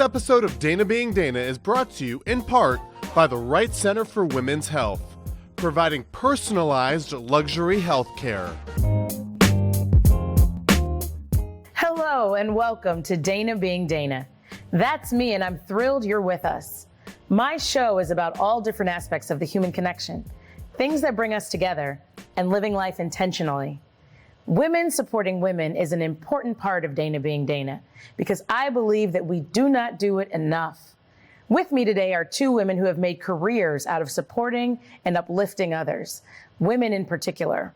This episode of Dana Being Dana is brought to you in part by the Wright Center for Women's Health, providing personalized luxury health care. Hello and welcome to Dana Being Dana. That's me, and I'm thrilled you're with us. My show is about all different aspects of the human connection, things that bring us together, and living life intentionally. Women supporting women is an important part of Dana Being Dana because I believe that we do not do it enough. With me today are two women who have made careers out of supporting and uplifting others, women in particular.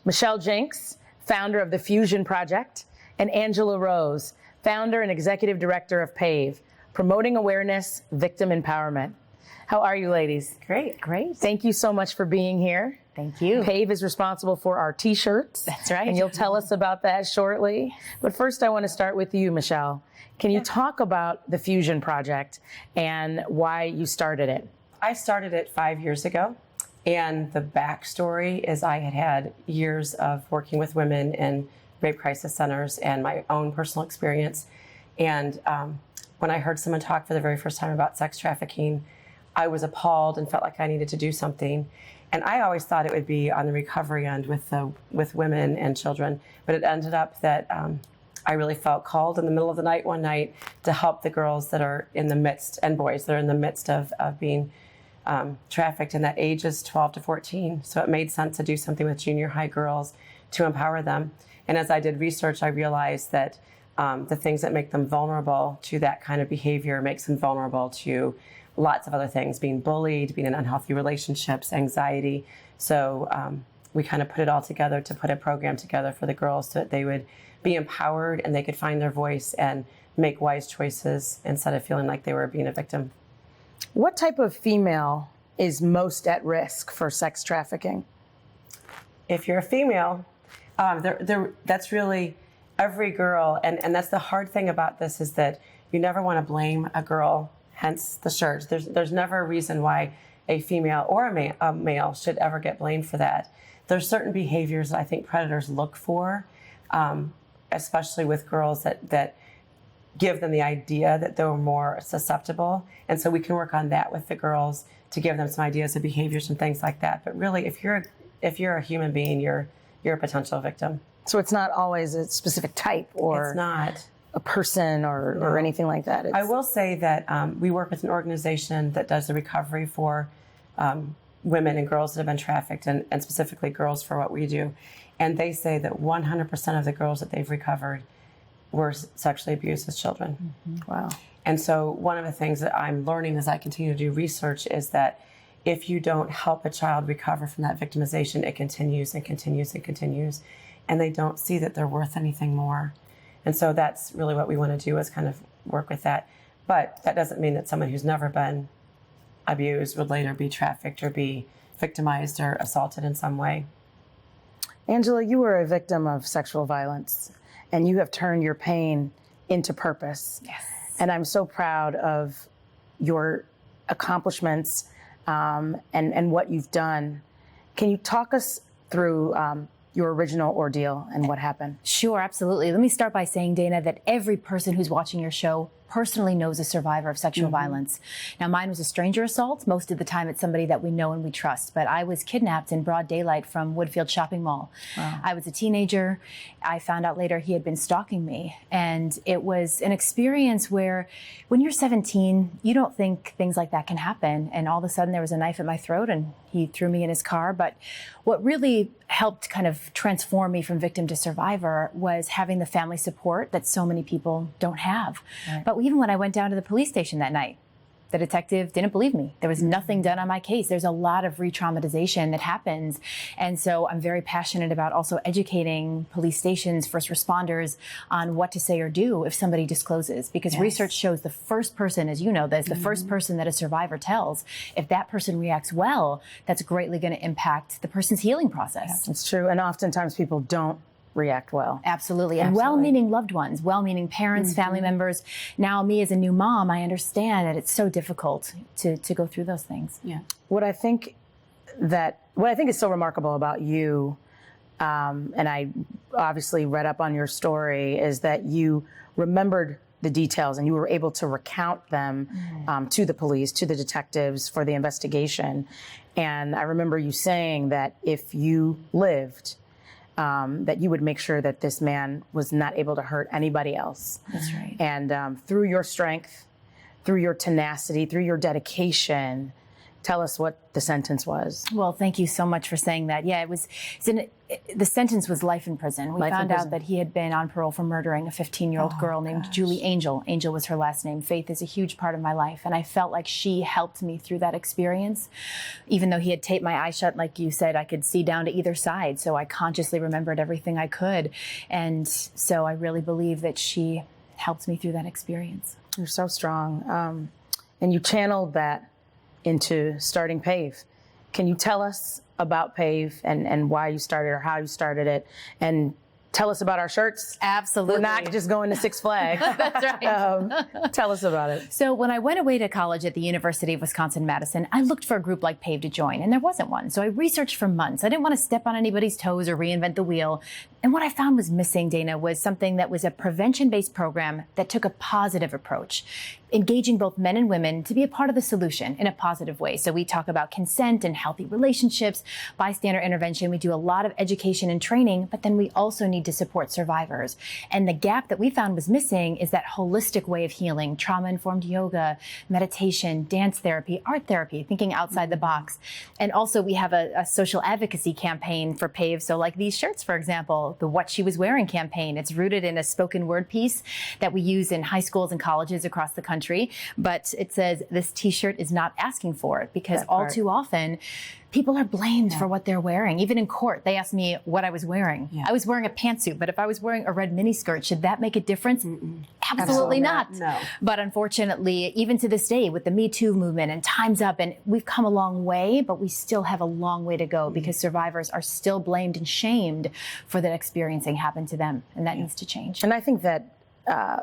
Michelle Jenks, founder of the Fusion Project, and Angela Rose, founder and executive director of P.A.V.E, promoting awareness, victim empowerment. How are you, ladies? Great. Thank you so much for being here. Thank you. P.A.V.E is responsible for our t-shirts. That's right. And you'll tell us about that shortly. But first, I want to start with you, Michelle. Can you talk about the Fusion Project and why you started it? I started it 5 years ago. And the backstory is I had years of working with women in rape crisis centers and my own personal experience. And when I heard someone talk for the very first time about sex trafficking, I was appalled and felt like I needed to do something. And I always thought it would be on the recovery end with women and children, but it ended up that I really felt called in the middle of the night one night to help the girls that are in the midst, and boys that are in the midst of being trafficked, and that age is 12 to 14. So it made sense to do something with junior high girls to empower them. And as I did research, I realized that the things that make them vulnerable to that kind of behavior makes them vulnerable to lots of other things, being bullied, being in unhealthy relationships, anxiety. So we kind of put it all together to put a program together for the girls so that they would be empowered and they could find their voice and make wise choices instead of feeling like they were being a victim. What type of female is most at risk for sex trafficking? If you're a female, that's really every girl. And that's the hard thing about this is that you never want to blame a girl, hence the shirt. There's never a reason why a female or a male should ever get blamed for that. There's certain behaviors that I think predators look for, especially with girls that give them the idea that they're more susceptible. And so we can work on that with the girls to give them some ideas of behaviors and things like that. But really, if you're a human being, you're a potential victim. So it's not always a specific type or it's not a person or anything like that. I will say that we work with an organization that does the recovery for women and girls that have been trafficked, and specifically girls for what we do. And they say that 100% of the girls that they've recovered were sexually abused as children. Mm-hmm. Wow. And so one of the things that I'm learning as I continue to do research is that if you don't help a child recover from that victimization, it continues and continues and continues. And they don't see that they're worth anything more. And so that's really what we want to do is kind of work with that. But that doesn't mean that someone who's never been abused would later be trafficked or be victimized or assaulted in some way. Angela, you were a victim of sexual violence, and you have turned your pain into purpose. Yes. And I'm so proud of your accomplishments and what you've done. Can you talk us through your original ordeal and what happened? Sure, absolutely. Let me start by saying, Dana, that every person who's watching your show personally knows a survivor of sexual violence. Now, mine was a stranger assault. Most of the time, it's somebody that we know and we trust. But I was kidnapped in broad daylight from Woodfield Shopping Mall. Wow. I was a teenager. I found out later he had been stalking me. And it was an experience where when you're 17, you don't think things like that can happen. And all of a sudden, there was a knife at my throat and he threw me in his car. But what really helped kind of transform me from victim to survivor was having the family support that so many people don't have. Right. But even when I went down to the police station that night, the detective didn't believe me. There was nothing done on my case. There's a lot of re-traumatization that happens. And so I'm very passionate about also educating police stations, first responders on what to say or do if somebody discloses. Because research shows the first person, as you know, that's the first person that a survivor tells. If that person reacts well, that's greatly going to impact the person's healing process. It's true. And oftentimes people don't react well. Absolutely. And well-meaning loved ones, well-meaning parents, family members. Now, me as a new mom, I understand that it's so difficult to go through those things. Yeah. What I think is so remarkable about you, and I obviously read up on your story, is that you remembered the details and you were able to recount them to the police, to the detectives for the investigation. And I remember you saying that if you lived, that you would make sure that this man was not able to hurt anybody else. That's right. And through your strength, through your tenacity, through your dedication, tell us what the sentence was. Well, thank you so much for saying that. Yeah, the sentence was life in prison. We found out that he had been on parole for murdering a 15-year-old girl named Julie Angel. Angel was her last name. Faith is a huge part of my life, and I felt like she helped me through that experience. Even though he had taped my eyes shut, like you said, I could see down to either side, so I consciously remembered everything I could. And so I really believe that she helped me through that experience. You're so strong. And you channeled that into starting P.A.V.E. Can you tell us about P.A.V.E. and why you started or how you started it? And tell us about our shirts. Absolutely. We're not just going to Six Flags. That's right. Tell us about it. So when I went away to college at the University of Wisconsin-Madison, I looked for a group like P.A.V.E. to join, and there wasn't one. So I researched for months. I didn't want to step on anybody's toes or reinvent the wheel. And what I found was missing, Dana, was something that was a prevention-based program that took a positive approach, engaging both men and women to be a part of the solution in a positive way. So we talk about consent and healthy relationships, bystander intervention. We do a lot of education and training, but then we also need to support survivors. And the gap that we found was missing is that holistic way of healing, trauma-informed yoga, meditation, dance therapy, art therapy, thinking outside the box. And also we have a social advocacy campaign for P.A.V.E. So like these shirts, for example, the What She Was Wearing campaign. It's rooted in a spoken word piece that we use in high schools and colleges across the country. But it says, this t-shirt is not asking for it, because all too often people are blamed for what they're wearing. Even in court, they asked me what I was wearing. I was wearing a pantsuit, but if I was wearing a red miniskirt, should that make a difference? Absolutely not. No. But unfortunately, even to this day, with the Me Too movement and Time's Up, and we've come a long way, but we still have a long way to go because survivors are still blamed and shamed for that experiencing happened to them, and that needs to change. And I think that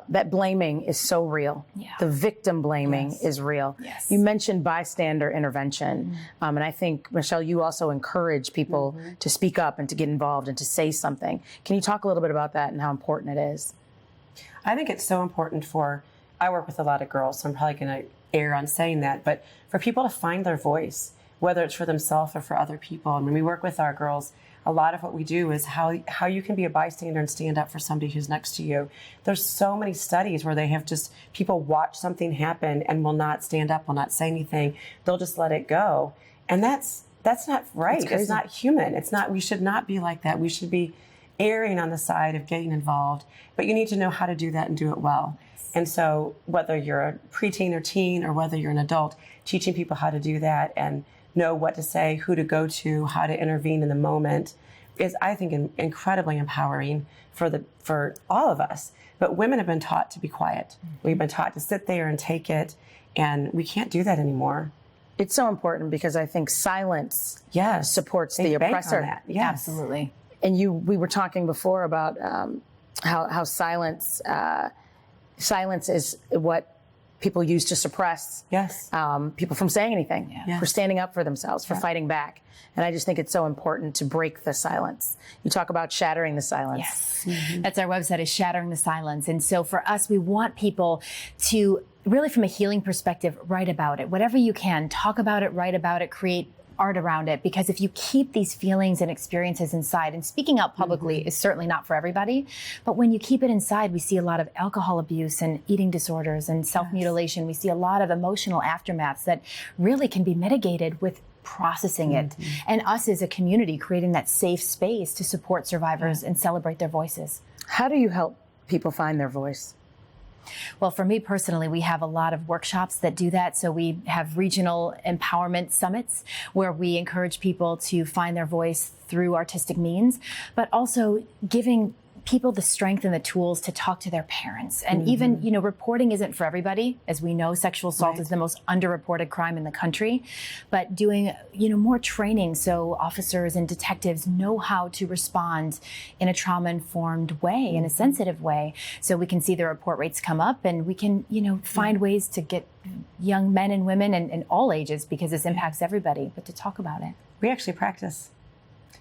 that blaming is so real. The victim blaming is real. You mentioned bystander intervention. And I think, Michelle, you also encourage people to speak up and to get involved and to say something. Can you talk a little bit about that and how important it is? I think it's so important I work with a lot of girls, so I'm probably going to err on saying that, but for people to find their voice, whether it's for themselves or for other people. And when we work with our girls, a lot of what we do is how you can be a bystander and stand up for somebody who's next to you. There's so many studies where they have just people watch something happen and will not stand up, will not say anything. They'll just let it go. And that's not right. It's not human. We should not be like that. We should be erring on the side of getting involved, but you need to know how to do that and do it well. And so whether you're a preteen or teen or whether you're an adult, teaching people how to do that and know what to say, who to go to, how to intervene in the moment is, I think, incredibly empowering for all of us. But women have been taught to be quiet. We've been taught to sit there and take it, and we can't do that anymore. It's so important because I think silence supports the oppressor. Absolutely. And we were talking before about how silence is what people use to suppress people from saying anything, for standing up for themselves, for fighting back. And I just think it's so important to break the silence. You talk about shattering the silence. Yes. That's our website, is Shattering the Silence. And so for us, we want people to really, from a healing perspective, write about it. Whatever you can, talk about it, write about it, create art around it, because if you keep these feelings and experiences inside, and speaking out publicly is certainly not for everybody, but when you keep it inside, we see a lot of alcohol abuse and eating disorders and self-mutilation. We see a lot of emotional aftermaths that really can be mitigated with processing it, and us as a community creating that safe space to support survivors and celebrate their voices. How do you help people find their voice? Well, for me personally, we have a lot of workshops that do that. So we have regional empowerment summits where we encourage people to find their voice through artistic means, but also giving people the strength and the tools to talk to their parents. And even, reporting isn't for everybody. As we know, sexual assault is the most underreported crime in the country. But doing, more training so officers and detectives know how to respond in a trauma-informed way, in a sensitive way, so we can see the report rates come up and we can, find ways to get young men and women and all ages, because this impacts everybody, but to talk about it. We actually practice.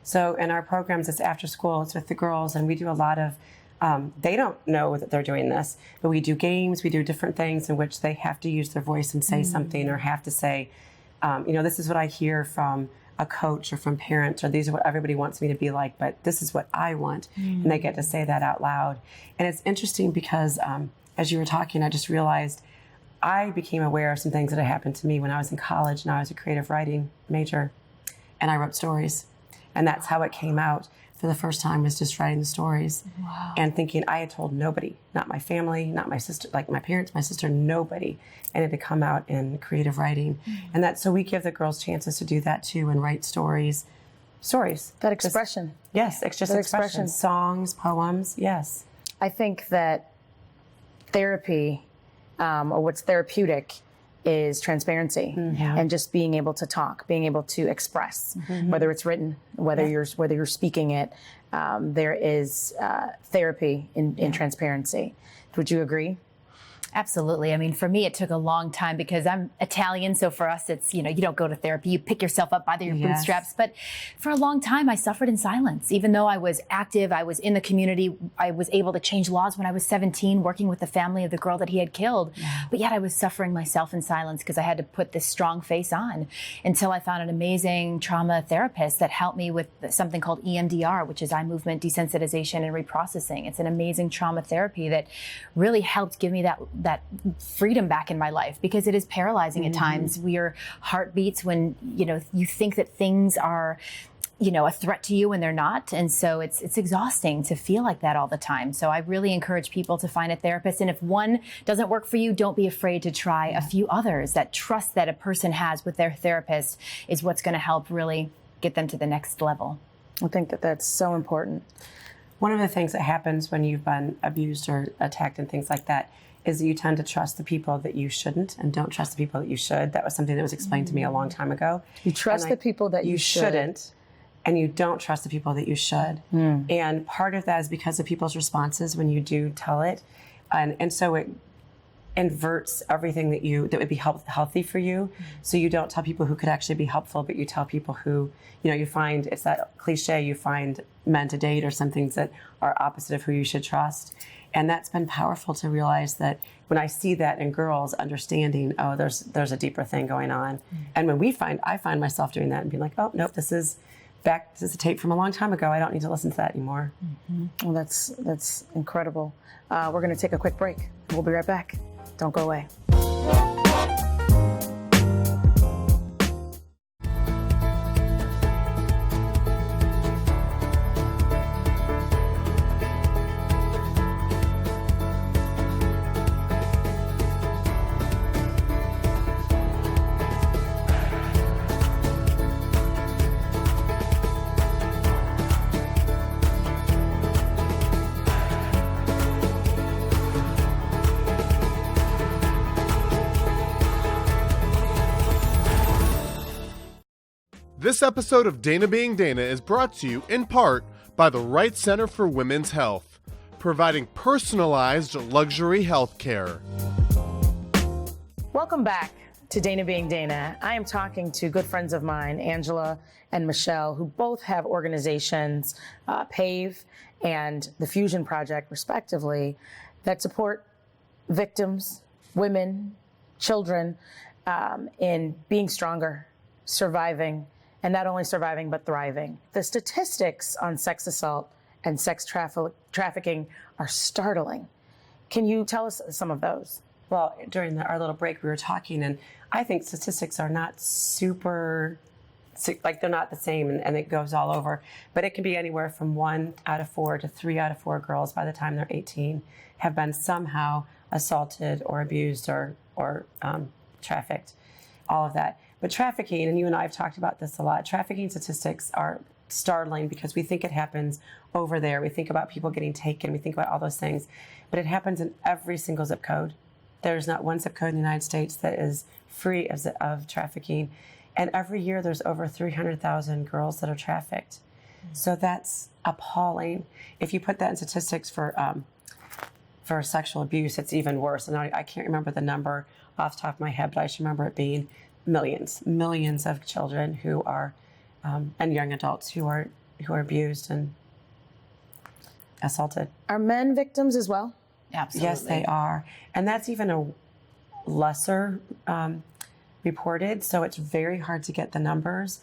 So in our programs, it's after school, it's with the girls, and we do a lot of They don't know that they're doing this, but we do games, we do different things in which they have to use their voice and say something, or have to say, this is what I hear from a coach or from parents, or these are what everybody wants me to be like, but this is what I want. And they get to say that out loud. And it's interesting because as you were talking, I just realized I became aware of some things that had happened to me when I was in college, and I was a creative writing major, and I wrote stories. And that's how it came out for the first time, was just writing the stories. Wow. And thinking I had told nobody, not my family, not my sister, like my parents, my sister, nobody. And it had come out in creative writing. And that, so we give the girls chances to do that too, and write stories. That expression. Yes, it's just expression. Songs, poems, yes. I think that therapy, or what's therapeutic, is transparency and just being able to talk, being able to express, whether it's written, whether you're speaking it. There is therapy in transparency. Would you agree? Absolutely. I mean, for me, it took a long time because I'm Italian. So for us, it's, you don't go to therapy, you pick yourself up by your bootstraps. But for a long time, I suffered in silence. Even though I was active, I was in the community, I was able to change laws when I was 17, working with the family of the girl that he had killed. But yet I was suffering myself in silence because I had to put this strong face on, until I found an amazing trauma therapist that helped me with something called EMDR, which is eye movement desensitization and reprocessing. It's an amazing trauma therapy that really helped give me that freedom back in my life, because it is paralyzing at times. Your heartbeats when, you think that things are, a threat to you when they're not. And so it's exhausting to feel like that all the time. So I really encourage people to find a therapist. And if one doesn't work for you, don't be afraid to try a few others. That trust that a person has with their therapist is what's going to help really get them to the next level. I think that that's so important. One of the things that happens when you've been abused or attacked and things like that is that you tend to trust the people that you shouldn't and don't trust the people that you should. That was something that was explained to me a long time ago. You trust the people that you shouldn't, and you don't trust the people that you should. And part of that is because of people's responses when you do tell it. And so it inverts everything that would be healthy for you. So you don't tell people who could actually be helpful, but you tell people who, you find, it's that cliche, you find men to date or some things that are opposite of who you should trust. And that's been powerful to realize that when I see that in girls understanding, oh, there's a deeper thing going on. And when I find myself doing that and being like, oh, nope, this is a tape from a long time ago. I don't need to listen to that anymore. Well, that's incredible. We're going to take a quick break. We'll be right back. Don't go away. This episode of Dana Being Dana is brought to you in part by the Right Center for Women's Health, providing personalized luxury health care. Welcome back to Dana Being Dana. I am talking to good friends of mine, Angela and Michelle, who both have organizations, P.A.V.E. and the Fusion Project, respectively, that support victims, women, children, in being stronger, surviving, and not only surviving, but thriving. The statistics on sex assault and sex trafficking are startling. Can you tell us some of those? Well, during our little break, we were talking, and I think statistics are not super, they're not the same, and it goes all over. But it can be anywhere from 1 out of 4 to 3 out of 4 girls by the time they're 18 have been somehow assaulted or abused or trafficked, all of that. But trafficking, and you and I have talked about this a lot, trafficking statistics are startling because we think it happens over there. We think about people getting taken. We think about all those things. But it happens in every single zip code. There's not one zip code in the United States that is free of trafficking. And every year there's over 300,000 girls that are trafficked. So that's appalling. If you put that in statistics for sexual abuse, it's even worse. And I can't remember the number off the top of my head, but I should remember it being millions of children who are, and young adults who are abused. And assaulted. Are men victims as well? Absolutely. Yes, they are. And that's even a lesser reported, so it's very hard to get the numbers.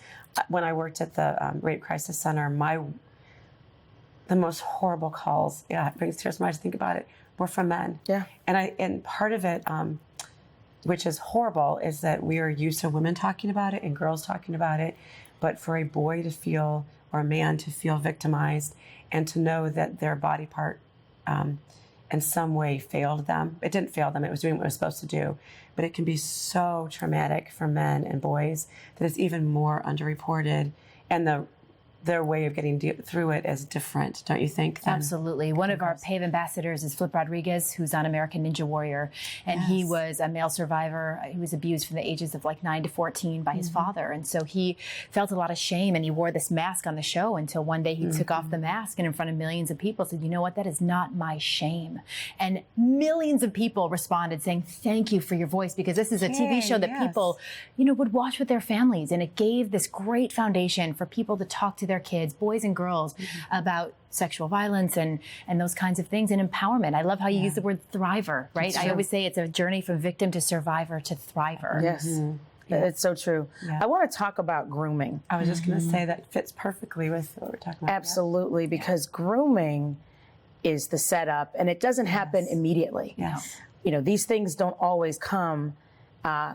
When I worked at the Rape Crisis Center, the most horrible calls, it brings tears to my eyes to think about it, were from men. Yeah. And part of it, which is horrible, is that we are used to women talking about it and girls talking about it, but for a boy to feel, or a man to feel victimized and to know that their body part in some way failed them. It didn't fail them, it was doing what it was supposed to do. But it can be so traumatic for men and boys that it's even more underreported. And their way of getting through it is different, don't you think? Absolutely. One of our P.A.V.E. ambassadors is Flip Rodriguez, who's on American Ninja Warrior. And he was a male survivor. He was abused from the ages of like 9 to 14 by his father. And so he felt a lot of shame, and he wore this mask on the show until one day he took off the mask and in front of millions of people said, you know what, that is not my shame. And millions of people responded saying, thank you for your voice, because this is a TV show that people, would watch with their families. And it gave this great foundation for people to talk to their kids, boys and girls, about sexual violence and those kinds of things, and empowerment. I love how you use the word thriver, right? I always say it's a journey from victim to survivor to thriver. Yes. It's so true. Yeah. I want to talk about grooming. I was just going to say that fits perfectly with what we're talking about. Absolutely, because grooming is the setup, and it doesn't happen immediately. Yes. These things don't always come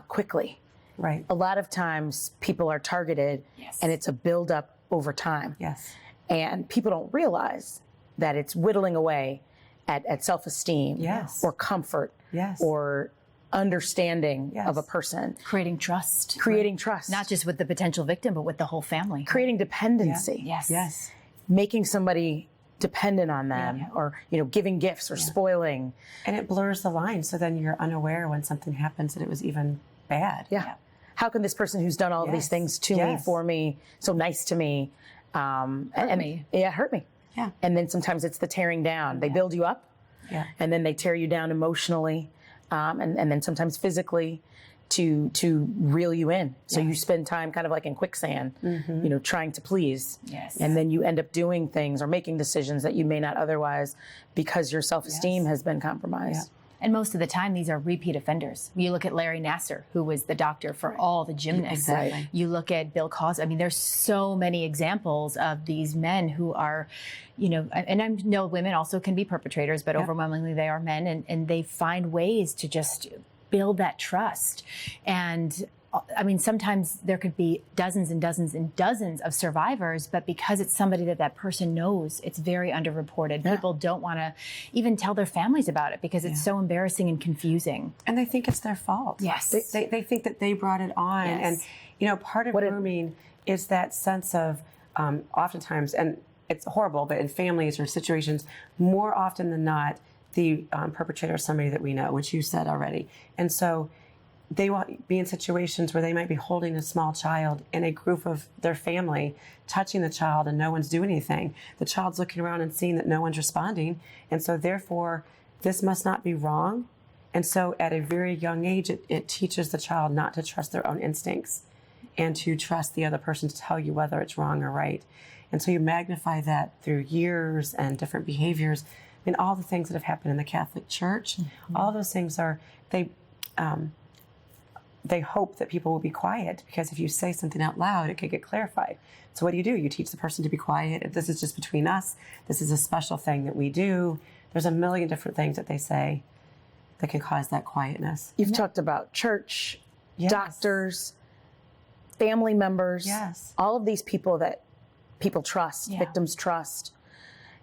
quickly. Right. A lot of times people are targeted, and it's a buildup over time. Yes. And people don't realize that it's whittling away at self-esteem or comfort or understanding of a person. Creating trust. Creating trust. Not just with the potential victim, but with the whole family. Creating dependency. Yes. Making somebody dependent on them or, giving gifts or spoiling. And it blurs the line. So then you're unaware when something happens that it was even bad. Yeah. How can this person who's done all of these things to me, for me, so nice to me, hurt me? Yeah, hurt me. Yeah. And then sometimes it's the tearing down. They build you up, and then they tear you down emotionally, and then sometimes physically to reel you in. So you spend time kind of like in quicksand, trying to please. Yes. And then you end up doing things or making decisions that you may not otherwise because your self-esteem has been compromised. Yeah. And most of the time, these are repeat offenders. You look at Larry Nassar, who was the doctor for all the gymnasts. Exactly. You look at Bill Cosby. I mean, there's so many examples of these men who are, and I know women also can be perpetrators, but overwhelmingly they are men, and they find ways to just build that trust. And I mean, sometimes there could be dozens and dozens and dozens of survivors, but because it's somebody that person knows, it's very underreported. Yeah. People don't want to even tell their families about it because it's so embarrassing and confusing. And they think it's their fault. Yes. They think that they brought it on. Yes. And, part of grooming is that sense of, oftentimes, and it's horrible, but in families or situations, more often than not, the perpetrator is somebody that we know, which you said already. And so they will be in situations where they might be holding a small child in a group of their family, touching the child, and no one's doing anything. The child's looking around and seeing that no one's responding. And so therefore, this must not be wrong. And so at a very young age, it teaches the child not to trust their own instincts and to trust the other person to tell you whether it's wrong or right. And so you magnify that through years and different behaviors. I mean, all the things that have happened in the Catholic Church, all those things they hope that people will be quiet, because if you say something out loud, it could get clarified. So what do? You teach the person to be quiet. This is just between us. This is a special thing that we do. There's a million different things that they say that can cause that quietness. You've talked about church, doctors, family members, all of these people that people trust, victims trust.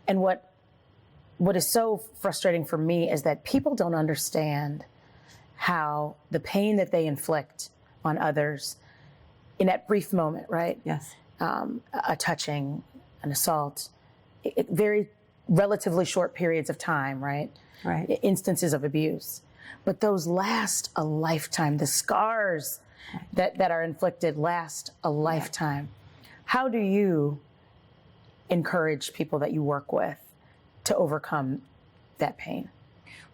And what is so frustrating for me is that people don't understand how the pain that they inflict on others in that brief moment, right? Yes. A touching, an assault, very relatively short periods of time, right? Right. Instances of abuse. But those last a lifetime. The scars that are inflicted last a lifetime. How do you encourage people that you work with to overcome that pain?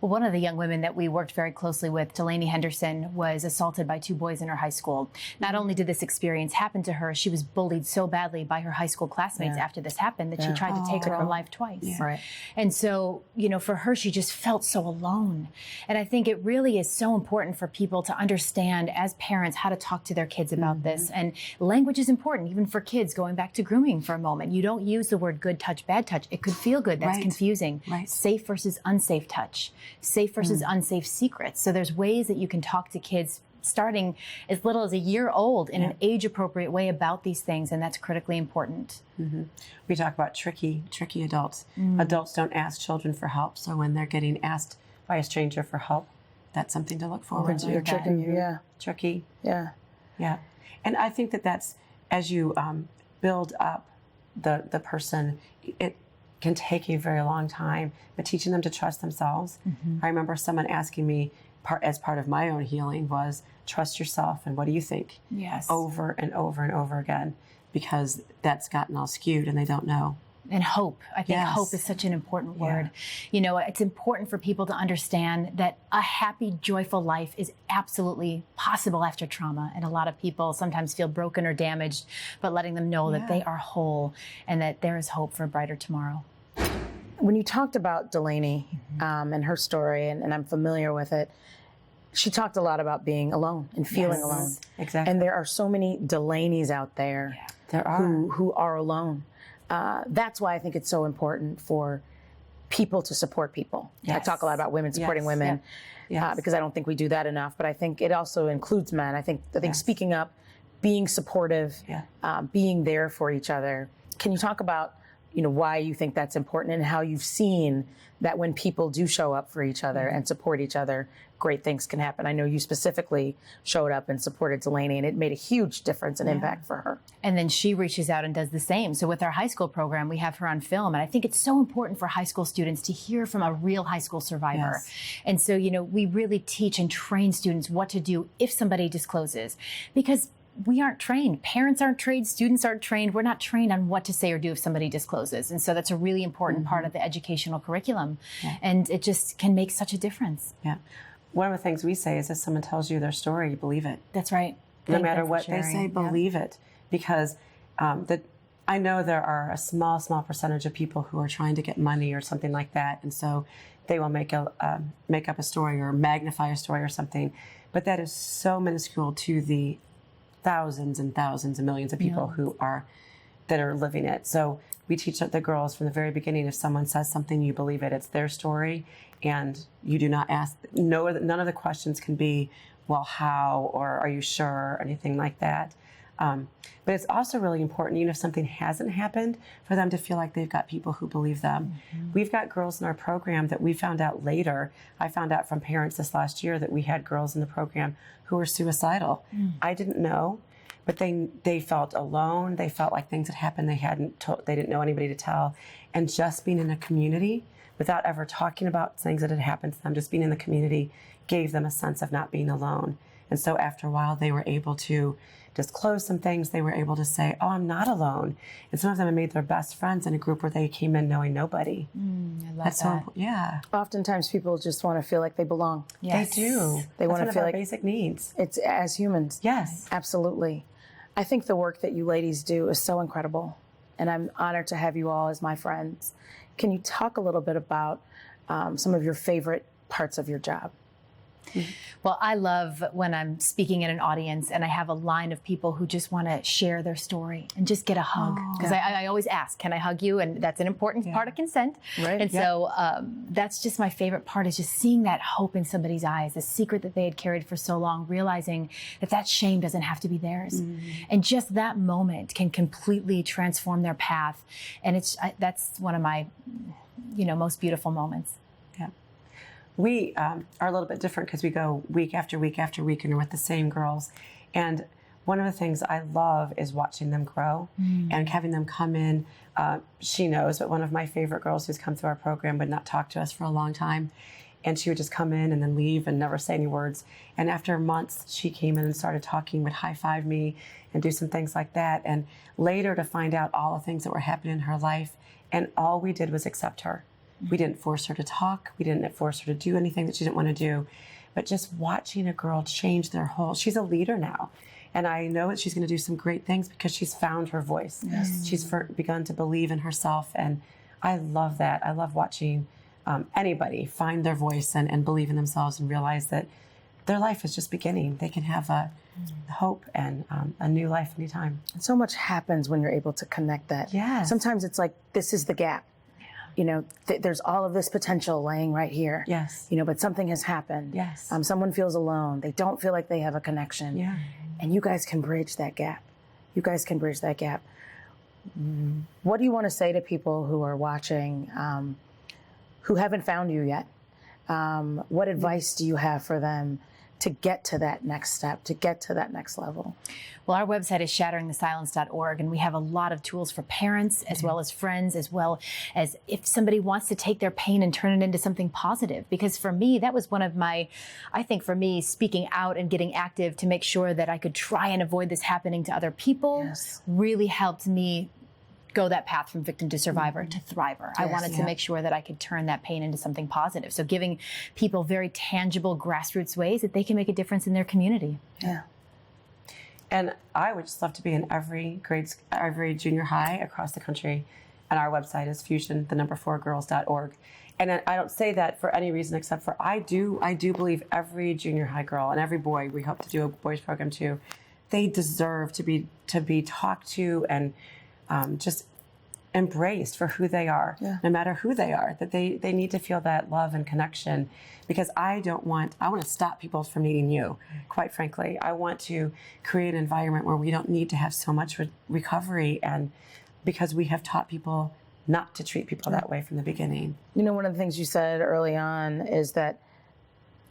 Well, one of the young women that we worked very closely with, Delaney Henderson, was assaulted by 2 boys in her high school. Not only did this experience happen to her, she was bullied so badly by her high school classmates after this happened that she tried to take her own life twice. Yeah. Right. And so, for her, she just felt so alone. And I think it really is so important for people to understand as parents how to talk to their kids about this. And language is important, even for kids. Going back to grooming for a moment, you don't use the word good touch, bad touch. It could feel good. That's confusing. Right. Safe versus unsafe touch. Safe versus unsafe secrets. So there's ways that you can talk to kids starting as little as a year old in an age-appropriate way about these things, and that's critically important. We talk about tricky adults. Adults don't ask children for help, so when they're getting asked by a stranger for help, that's something to look forward to. You're tricking you, Tricky. Yeah. Yeah. And I think that's, as you build up the person, it can take a very long time, but teaching them to trust themselves. I remember someone asking me, as part of my own healing, was trust yourself and what do you think? Yes. Over and over and over again, because that's gotten all skewed and they don't know. And hope. I think hope is such an important word. It's important for people to understand that a happy, joyful life is absolutely possible after trauma. And a lot of people sometimes feel broken or damaged, but letting them know that they are whole and that there is hope for a brighter tomorrow. When you talked about Delaney and her story, and I'm familiar with it, she talked a lot about being alone and feeling alone. Exactly. And there are so many Delaneys out there who are alone. That's why I think it's so important for people to support people. I talk a lot about women supporting women because I don't think we do that enough. But I think it also includes men. I think speaking up, being supportive, being there for each other. Can you talk about why you think that's important and how you've seen that when people do show up for each other and support each other, great things can happen? I know you specifically showed up and supported Delaney, and it made a huge difference and impact for her. And then she reaches out and does the same. So with our high school program, we have her on film. And I think it's so important for high school students to hear from a real high school survivor. And so, we really teach and train students what to do if somebody discloses, because we aren't trained. Parents aren't trained. Students aren't trained. We're not trained on what to say or do if somebody discloses. And so that's a really important part of the educational curriculum. And it just can make such a difference. One of the things we say is if someone tells you their story, you believe it. That's right. No matter what they say, believe it. Because I know there are a small percentage of people who are trying to get money or something like that. And so they will make up a story or magnify a story or something. But that is so minuscule to the thousands and thousands and millions of people that are living it. So we teach the girls from the very beginning, if someone says something, you believe it. It's their story, and you do not ask. None of the questions can be, well, how, or are you sure, or anything like that. But it's also really important, even if something hasn't happened, for them to feel like they've got people who believe them. We've got girls in our program that we found out later. I found out from parents this last year that we had girls in the program who were suicidal. I didn't know, but they felt alone. They felt like things had happened. They didn't know anybody to tell. And just being in a community without ever talking about things that had happened to them, just being in the community gave them a sense of not being alone. And so after a while, they were able to disclose some things. They were able to say, oh, I'm not alone. And some of them have made their best friends in a group where they came in knowing nobody. I love That's that. so important. Yeah. Oftentimes people just want to feel like they belong. They do. They want to That's feel one of our like basic needs. it's as humans. Yes. Absolutely. I think the work that you ladies do is so incredible, and I'm honored to have you all as my friends. Can you talk a little bit about some of your favorite parts of your job? Well, I love when I'm speaking in an audience and I have a line of people who just want to share their story and just get a hug. Because I always ask, can I hug you? And that's an important part of consent. Right. And so that's just my favorite part, is just seeing that hope in somebody's eyes, the secret that they had carried for so long, realizing that shame doesn't have to be theirs. And just that moment can completely transform their path. And that's one of my, most beautiful moments. We are a little bit different because we go week after week after week and we're with the same girls. And one of the things I love is watching them grow and having them come in. She knows, but one of my favorite girls who's come through our program would not talk to us for a long time. And she would just come in and then leave and never say any words. And after months, she came in and started talking, would high-five me and do some things like that. And later to find out all the things that were happening in her life. And all we did was accept her. We didn't force her to talk. We didn't force her to do anything that she didn't want to do. But just watching a girl change she's a leader now. And I know that she's going to do some great things because she's found her voice. Yes. She's begun to believe in herself. And I love that. I love watching anybody find their voice and believe in themselves and realize that their life is just beginning. They can have a hope and a new life anytime. So much happens when you're able to connect that. Yes. Sometimes it's like, this is the gap. You know, there's all of this potential laying right here. Yes. You know, but something has happened. Yes. Someone feels alone. They don't feel like they have a connection. Yeah. And you guys can bridge that gap. You guys can bridge that gap. What do you want to say to people who are watching, who haven't found you yet? What advice do you have for them to get to that next step, to get to that next level? Well, our website is shatteringthesilence.org, and we have a lot of tools for parents as well as friends, as well as if somebody wants to take their pain and turn it into something positive. Because for me, that was one of my, I think for me, speaking out and getting active to make sure that I could try and avoid this happening to other people really helped me go that path from victim to survivor to thriver. I wanted to make sure that I could turn that pain into something positive. So giving people very tangible grassroots ways that they can make a difference in their community. Yeah. And I would just love to be in every junior high across the country. And our website is fusion4girls.org. And I don't say that for any reason except for I do believe every junior high girl and every boy, we hope to do a boys program too, they deserve to be talked to and just embraced for who they are, no matter who they are, that they need to feel that love and connection. Because I want to stop people from needing you, quite frankly. I want to create an environment where we don't need to have so much recovery, and because we have taught people not to treat people that way from the beginning. You know, one of the things you said early on is that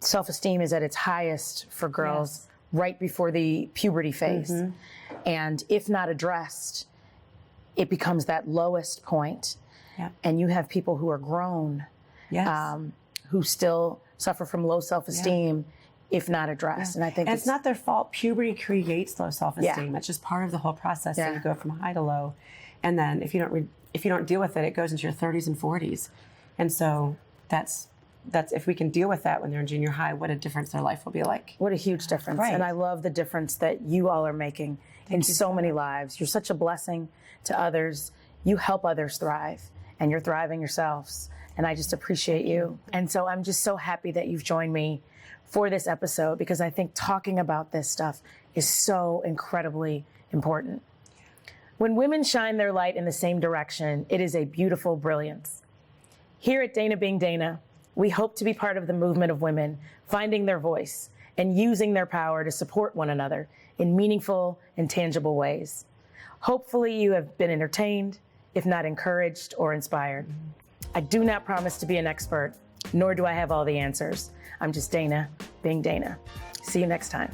self-esteem is at its highest for girls right before the puberty phase. And if not addressed, it becomes that lowest point. And you have people who are grown, who still suffer from low self-esteem if not addressed. And I think it's not their fault. Puberty creates low self-esteem. It's just part of the whole process that you go from high to low. And then if you don't deal with it, it goes into your 30s and 40s. And so that's if we can deal with that when they're in junior high, what a difference their life will be like. What a huge difference. And I love the difference that you all are making in so many lives. You're such a blessing to others. You help others thrive, and you're thriving yourselves. And I just appreciate you. And so I'm just so happy that you've joined me for this episode, because I think talking about this stuff is so incredibly important. When women shine their light in the same direction, it is a beautiful brilliance. Here at Dana Being Dana, we hope to be part of the movement of women finding their voice and using their power to support one another in meaningful and tangible ways. Hopefully you have been entertained, if not encouraged or inspired. I do not promise to be an expert, nor do I have all the answers. I'm just Dana being Dana. See you next time.